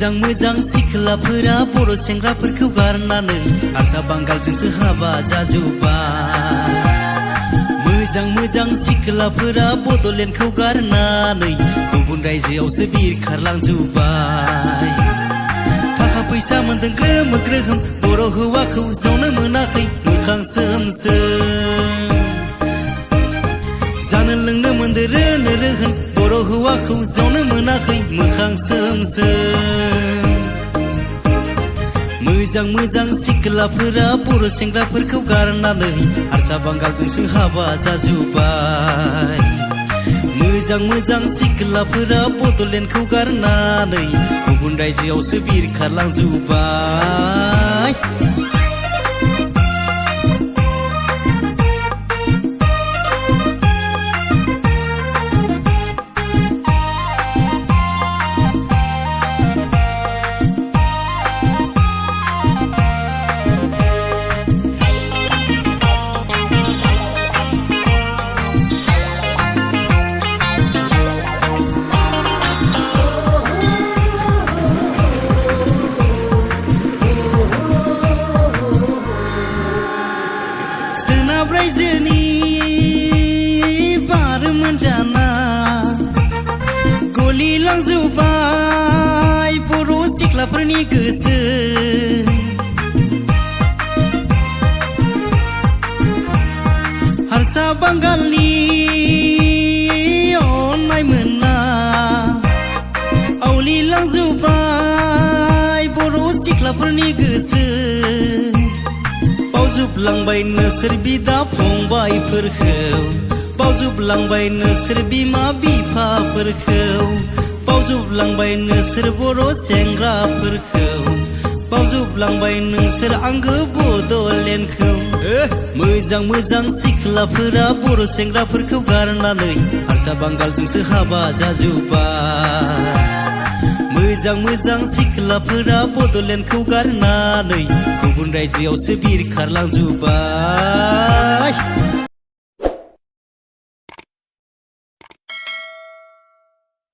मोजां मोजां सिख्लाफोरा बर' सेंग्राफोरखौ गारनानै हारसा बांगालजोंसो हाबा जाजोब्बाय। मोजां मोजां सिख्लाफोरा बड'लेण्डखौ गारनानै गुबुन रायजोआवसो बिरखारलांजोब्बाय। थाखा फैसा मोनदों ग्रोम ग्रोम बर' हौवाखौ जनो मोनाखै मोखां सोम सोम। जानो लोंनो मोनदो रोनो रोहोन बर' हौवाखौ जनो मोनाखै मोखां सोम सोम। मोजां मोजां सिख्लाफोरा बर' सेंग्राफोरखौ गारनानै हारसा बांगालजोंसो हाबा जाजोब्बाय। मोजां मोजां सिख्लाफोरा बड'लेण्डखौ गारनानै गुबुन रायजोआवसो बिरखारलांजोब्बाय। सोनाब रायजोनि बार मोनजाना गलिलांजोब्बाय बर' सिख्लाफोरनि गोसो। हारसा बांगालनि अननाय मोनना आवलिलांजोब्बाय बर' सिख्लाफोरनि गोसो। बावजोबलांबाय नोंसोर बिदा फंबायफोरखौ, बावजोबलांबाय नोंसोर बिमा बिफाफोरखौ, बावजोबलांबाय नोंसोर बर' सेंग्राफोरखौ, बावजोबलांबाय नोंसोर आंगो बड'लेण्डखौ। मोजां मोजां सिख्लाफोरा बर' सेंग्राफोरखौ गारनानै हारसा बांगालजोंसो हाबा जाजोब्बाय। मोजां मोजां सिख्लाफोरा बड'लेण्डखौ गारनानै गुबुन रायजोआवसो बिरखारलांजोब्बाय।